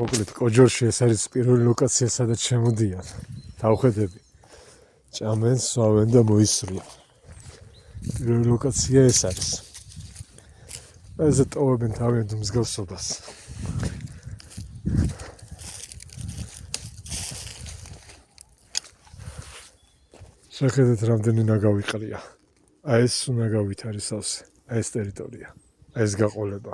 მოკლედ კოჯორში ეს არის პირველი ლოკაცია, სადაც შემოდიან. დავხედები. ჭამენ, სვავენ და მოისვრიან. პირველი ლოკაცია ეს არის. ესე ტოვებენ თავიანთ მსგავსობას. შეხედეთ, რამდენი ნაგავი ყრია. აი ეს ნაგავით არის სავსე. აი ეს ტერიტორია. აი ეს გაყოლება.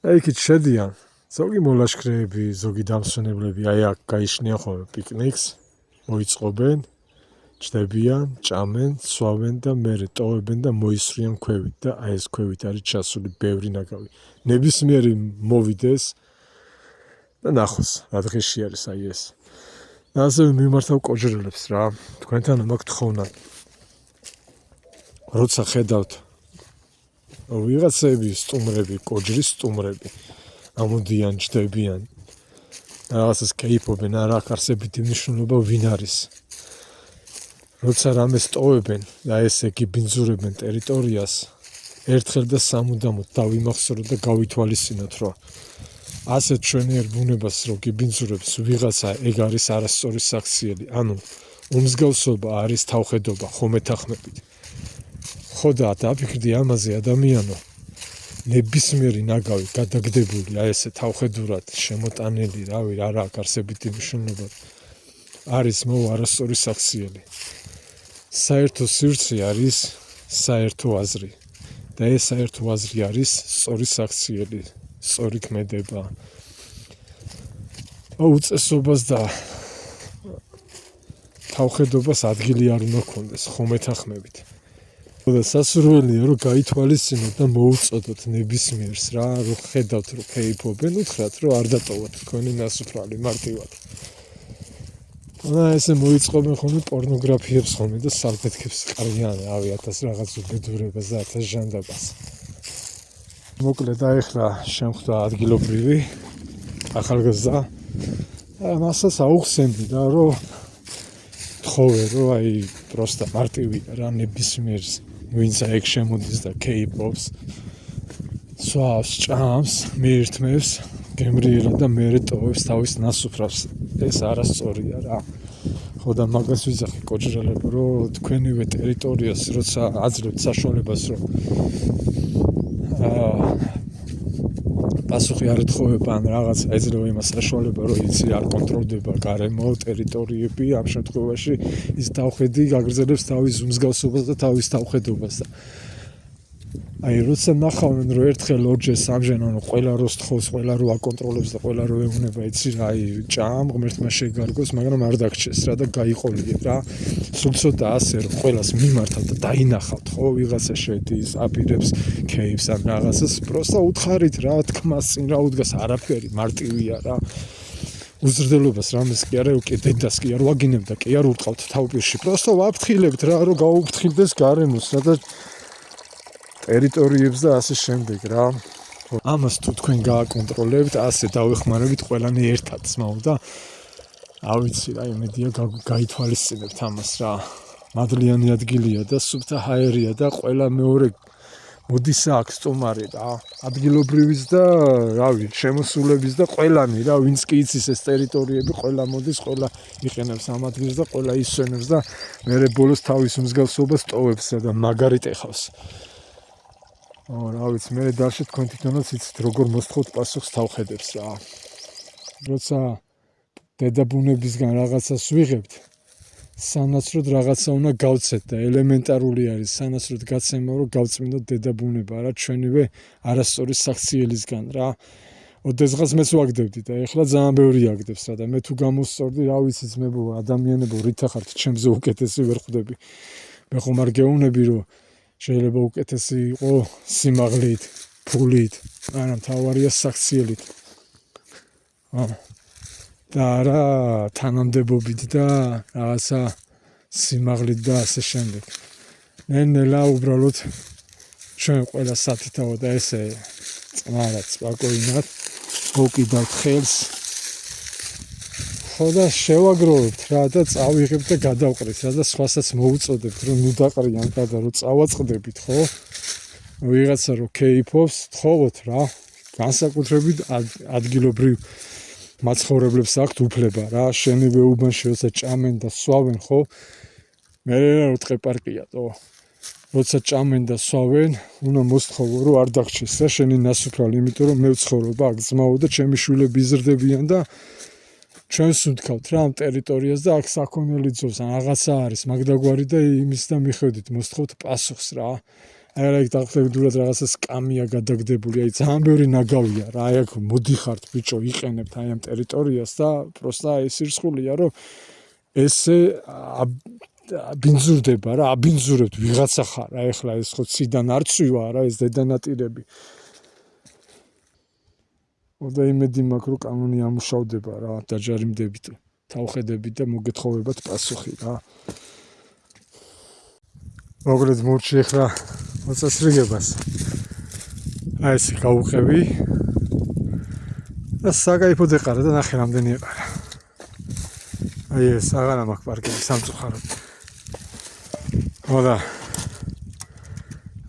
აი იქით შედიან. ზოგი მოლაშქრეები, ზოგი დამსვენებლები, აი აქ გაიშნიან ხოლმე პიკნიკს, მოიწყობენ, ჩდებიან, ჭამენ, სვავენ და მერე ტოვებენ და მოისვრიან ქვევით და აი ეს ქვევით არის ჩასული ბევრი ნაგავი. ნებისმიერი მოვიდეს და ნახოს, რა დღეში არის აი ეს. და ასევე მიმართავ კოჯრელებს რა, თქვენთან მაქვს თხოვნად. როცა ხედავთ ვიღაცები სტუმრები, კოჯრის სტუმრები ამოდიან, ჩდებიან, რაღაცას კეიფობენ, არა აქ არსებითი მნიშვნელობა ვინ არის. როცა რამეს ტოვებენ და ესე გიბინძურებენ ტერიტორიას, ერთხელ და სამუდამოდ დავიმახსოვროთ და გავითვალისწინოთ, რომ ასეთ ჩვენიერ ბუნებას რო გიბინძურებს ვიღაცა, ეგ არის არასწორი საქციელი. ანუ უმსგავსობა არის თავხედობა, ხომეთახმებით. ხო და დაფიქრდი ამაზე ადამიანო, ნებისმიერი ნაგავი გადაგდებული, აი ესე თავხედურად შემოტანილი, რავი, არა აქვს არსებითი მნიშვნელობა. არის მოვა არასწორი საქციელი. საერთო სივრცე არის საერთო აზრი. და ეს საერთო აზრი არის სწორი საქციელი, სწორი ქმედება. უწესობას და თავხედობას ადგილი არ უნდა ქონდეს ხომეთახმებით. და სასურველია რომ გაითვალისწინოთ და მოუწოდოთ ნებისმიერს რა, რომ ხედავთ რომ კეიფობენ, უთხრათ რომ არ დატოვოთ თქვენი ნასუფრალი მარტივად. და ესე მოიწყობენ ხოლმე პორნოგრაფიებს ხოლმე და სალფეთქებს ყრიან, რავი, 1000 რაღაც უბედურებას და 1000 ჟანდაბას. მოკლედ ახლა შემხვდა ადგილობრივი ახალგაზრდა. მასაც აუხსენდი და რომ თხოვე რომ აი პროსტა მარტივია რა, ნებისმიერს ვინც ეგ შემოდის და კეიფობს, სვავს, ჭამს, მიირთმევს, გემრიელად და მერე ტოვებს თავის ნასუფრავს. ეს არასწორია რა. ხო და მაგას ვიძახი კოჯრელებო, რომ თქვენივე ტერიტორიას როცა აძლევთ საშუალებას, რომ პასუხი არ ეთხოვება ან რაღაც ეძლევა იმას საშუალება, რომ იცი არ კონტროლდება გარემო ტერიტორიები, ამ შემთხვევაში ის თავხედი გაგრძელებს თავის უმსგავსობას და თავის თავხედობას. აი როცა ნახავენ რომ ერთხელ ორჯერ სამჯერ ანუ ყველა როს თხოვს, ყველა რო აკონტროლებს და ყველა რო ეუბნება, იცი რა, აი ჭამ, ღმერთმა შეგარგოს, მაგრამ არ დაგჭეს რა და გაიყოლიეთ რა. სულ ცოტა ასე რომ ყველას მიმართავთ და დაინახავთ, ხო, ვიღაცა შედის, აპირებს კეიფს ან რაღაცას, პროსტა უთხარით რა, თქმას წინ რა უდგას, არაფერი, მარტივია რა. უზრდელობას რამეს კი არა, უკე დედას კი არ ვაგინებ და კი არ ურტყავთ თავპირში. პროსტა ვაფრთხილებთ რა, რომ გაუფრთხილდეს გარემოს რა და ტერიტორიებს და ასე შემდეგ რა. ამას თუ თქვენ გააკონტროლებთ, ასე დავეხმარებით ყველანი ერთად სმაუ და ავიცი რა, იმედია გაითვალისწინებთ ამას რა. მადლიანი ადგილია და სუფთა ჰაერია და ყველა მეორე მოდის აქ სტუმარი რა. ადგილობრივის და რავი, შემოსულების და ყველანი რა, ვინც კი იცის ეს ტერიტორიები, ყველა მოდის, ყველა იყენებს ამ ადგილს და ყველა ისვენებს და მერე ბოლოს თავის მსგავსობას ტოვებს და მაგარი ტეხავს. რა ვიცი, მე დარშე თქვენ თვითონაც იცით როგორ მოსთხოვთ პასუხს თავხედებს რა. როცა დედაბუნებისგან რაღაცას ვიღებთ, სანაცვლოდ რაღაცა უნდა გავცეთ და ელემენტარული არის სანაცვლოდ გაცემა რომ გავწმინდოთ დედაბუნება რა, ჩვენივე არასწორი საქციელისგან რა. ოდესღაც მეც ვაგდებდი და ეხლა ძალიან ბევრი აგდებს რა და მე თუ გამოსწორდი, რა ვიცი ძმებო, ადამიანებო, რითა ხართ ჩემზე უკეთესი ვერ ხვდები. მე ხომ არ გეუბნები რომ შეიძლება უკეთესი იყო სიმაღლით, ფულით, მაგრამ თავარია საქციელით. და არა თანამდებობით და რაღაცა სიმაღლით და ასე შემდეგ. ნელა უბრალოდ ჩვენ ყველა სათითაო და ესე წნარად, სპოკოინად მოკიდავთ ხელს. ხო და შევაგროვებთ რა და წავიღებთ და გადავყრით რა და სხვასაც მოუწოდებთ რომ ნუ დაყრიან და რომ წავაწყდებით, ხო? ვიღაცა რომ კეიფობს, თხოვოთ რა. განსაკუთრებით ადგილობრივ მაცხოვრებლებს აქვთ უფლება რა, შენივე უბანში როცა ჭამენ და სვავენ, ხო? მე რა ტყეპარკიატო. როცა ჭამენ და სვავენ, უნდა მოსთხოვო, რომ არ დაგჭირს რა შენი ნასუფრალი, იმიტომ რომ მე ვცხოვრობ აქ, ძმაო და ჩემი შვილები იზრდებიან და ჩვენს ვთქვათ რა ამ ტერიტორიას და აქ საქონელი ძოვს, ან რაღაცა არის, მაგდაგვარი და იმის და მიხედვით მოსთხოვთ პასუხს რა. აი რა იქ დაახლოებით რაღაცა სკამია გადაგდებული, აი ძალიან ბევრი ნაგავია რა, აი აქ მოდიხართ ბიჭო, იყენებთ აი ამ ტერიტორიას და პროსტა ეს ირცხულია, რომ ესე ბინძურდება რა, აბინძურებთ ვიღაცა ხარ რა, ეხლა ეს ხო ციდან არ ცვივა რა, ეს დედანატირები. და იმედი მაქვს, რომ კანონი ამუშავდება რა, დაჯარიმდებით, თავხედებით და მოგეთხოვებათ პასუხი რა. მოგლედ მურჩი ეხლა მოწესრიგებას. აი ეს გავუყევი და საკაიფოდ ეყარა და ნახე რამდენი ეყარა. აი ეს აღარა მაქვს პარკინგი სამწუხაროდ. ხოდა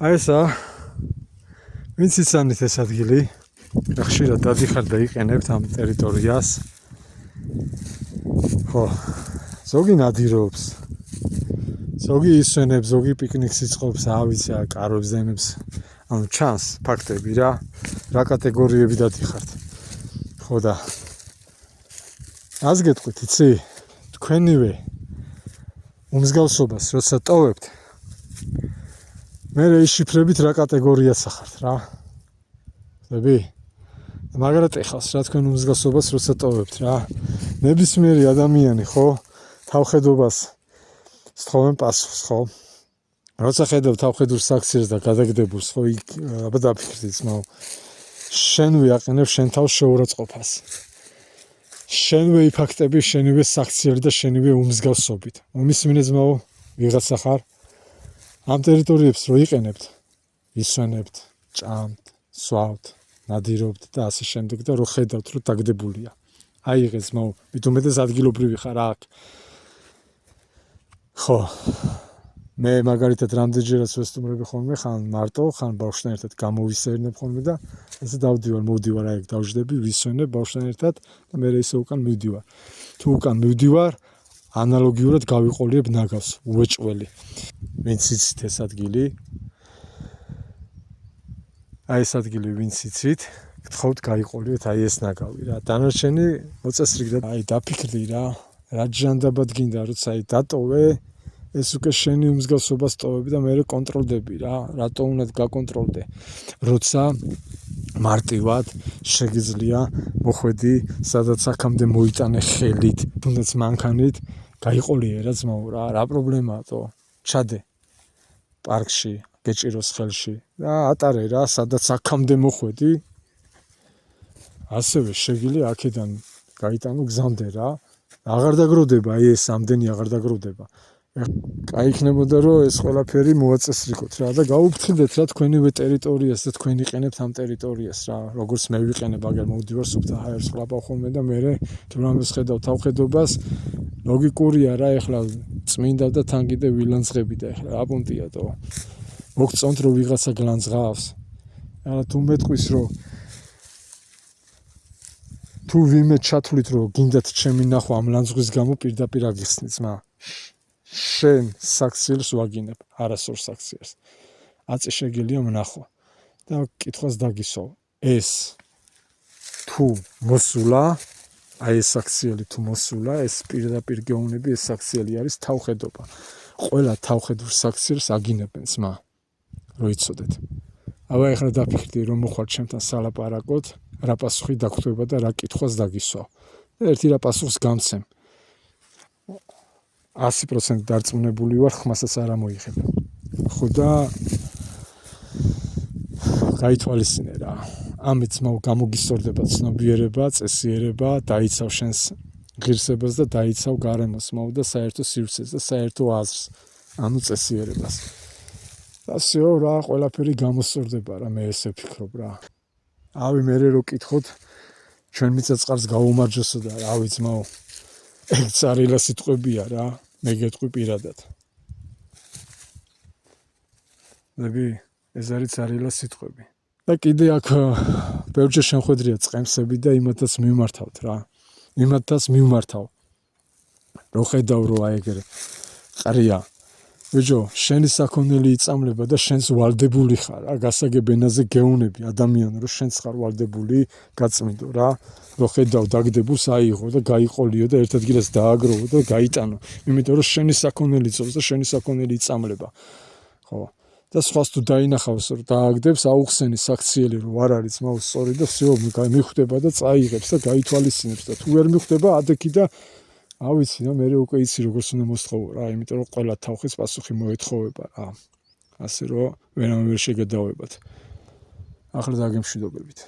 აი ესა ვინც იცანით ეს ადგილი, ხშირად დადიხართ და იყენებთ ამ ტერიტორიას. ხო, ზოგი ნადირობს, ზოგი ისვენებს, ზოგი პიკნიკს იწყობს, ავიცი, კარობს და იმებს. ანუ ჩანს ფაქტები რა კატეგორიები დადიხართ. ხო და ას გეტყვით, იცი? თქვენივე უმსგავსობას როცა ტოვებთ, მე იშიფრებით რა კატეგორიაც ახართ რა. ხდები? მაგრამ ეხავს რა თქვენ უმსგავსობას როცა ტოვებთ რა. ნებისმიერი ადამიანი ხო თავხედობას სწხოვენ პასუხს ხო? როცა ხედავ თავხედურ საქციელს და გადაგდებულს ხო, აბა დაფიქრდი ძმაო. შენვე აყენებ შენ თავს შეურაცხყოფას. შენვე იფაქტები შენივე საქციელი და შენივე უმსგავსობით. მომისმინე ძმაო, ვიღაცა ხარ. ამ ტერიტორიებს რო იყენებთ, ისვენებთ, ჭამთ, სვავთ, ნადირობთ და ასე შემდეგ და რო ხედავთ რომ დაგდებულია. აიღე ძმაო, მით უმეტეს ადგილობრივი ხარ აქ. ხო. მე მაგალითად რამდენჯერაც ვესტუმრები ხოლმე, ხან მარტო, ხან ბავშვთან ერთად გამოვისერნებ ხოლმე და ესე მოვდივარ აი ეგ დავждები, ვისვენებ ბავშვთან ერთად და მე ისე უკან მივდივარ. თუ უკან მივდივარ, ანალოგიურად გავიყოლიებ ნაგავს, უეჭველი. ვინც იცით ეს ადგილი? აი ეს ადგილი ვინც იცით, გთხოვთ გაიყოლიეთ აი ეს ნაგავი რა. დანარჩენი მოწესრიგდა, აი დაფიქრდი რა ჟანდაბად გინდა, როცა აი დატოვე ეს უკვე შენი უმსგავსობას ტოვები და მე კონტროლდები რა, რატო უნდა გაკონტროლდე. როცა მარტივად შეგიძლია მოხვედი, სადაც აქამდე მოიტანე ხელით, თუნდაც მანქანით, გაიყოლიე რა ძმაო რა პრობლემაა თო? ჩადე პარკში, გეჭიროს ხელში და ატარე რა, სადაც აქამდე მოხვედი. ასევე შეგიძლია აქედან გაიტანო გზამდე რა. აღარ დაგროვდება აი ეს ამდენი აღარ დაგროვდება. კაი იქნებოდა რომ ეს ყველაფერი მოაწესრიგოთ რა და გაუფრთხილდეთ რა თქვენივე ტერიტორიას და თქვენ იყენებთ ამ ტერიტორიას რა, როგორც მე ვიყენებ, აგერ მოვდივარ სუფთა ჰაერს ყლაპავ ხოლმე და მე თუ რამეს ხედავ თავხედობას, ლოგიკურია რა, ეხლა წმინდა და თან კიდე ვილანძღები და ეხლა რა პუნქტია თო. მოგწონთ რომ ვიღაცა გლანძღავს. არა თუ მეტყვის რომ თუ ვიმე ჩათვლით რომ გინდათ ჩემი ნახვა ამ ლანძღვის გამო პირდაპირ აგიხსნით ძმა. შენ საქციელს ვაგინებ, არასორ საქციელს. აწი შეგიძლია მნახვა და კითხვას დაგისვავ. ეს თუ მოსულა, აი ეს საქციელი თუ მოსულა, ეს პირდაპირ გეუბნები, ეს საქციელი არის თავხედობა. ყველა თავხედურ საქციელს აგინებენ ძმა. რო იცოდეთ. აბა ეხლა დაფიქრდი რომ მოხვალ ჩემთან სალაპარაკოთ, რა პასუხი დაგხვდება და რა კითხვას დაგისვავ. და ერთი რა პასუხს გამცემ. 100% დარწმუნებული ვარ, ხმასაც არ ამოიღებ. ხო და გაითვალისწინე რა. ამით ძმაო გამოგისწორდება ცნობიერება, წესიერება, დაიცავ შენს ღირსებას და დაიცავ გარემოს ძმაო და საერთო სივრცეს და საერთო აზრს, ანუ წესიერებას. ასეო რა, ყველაფერი გამოსწორდება რა, მე ესე ვფიქრობ რა. ავი მე რო კითხოთ, ჩვენ მიწაწყალს გაუმარჯოსო და რავი ძმაო, ეგ წარილა სიტყვებია რა, მე გეტყვი პირადად. ნები, ეს არის წარილა სიტყვები. და კიდე აქ ბევრჯერ შემხვედრია წყემსები და იმათაც მიმართავთ რა. იმათაც მიმართავ. რო ხედავ რო აი ეგრე ყრია. ბიჭო, შენი საქონელი იწამლება და შენს ვალდებული ხარ რა, გასაგებ ენაზე გეუნები ადამიანი რომ შენს ხარ ვალდებული, გაწმინდო რა. რო ხედავ დაგდებულს აიღო და გაიყოლიო და ერთ ადგილას დააგროვო და გაიტანო. იმიტომ რომ შენი საქონელი წობს და შენი საქონელი იწამლება. ხო. და სხვას თუ დაინახავს რომ დააგდებს, აუხსენი საქციელი რომ არ არის მაუს სწორი და всё მიხვდება და წაიღებს და გაითვალისწინებს და თუ ვერ მიხვდება ადექი და ავიცი და მე უკვე იცი როგორც უნდა მოსთხოვო რა, იმიტომ რომ ყველა თავხის პასუხი მოეთხოვება რა. ასე რომ ვერავინ ვერ შეგედავებათ. ახლა დაგემშვიდობებით.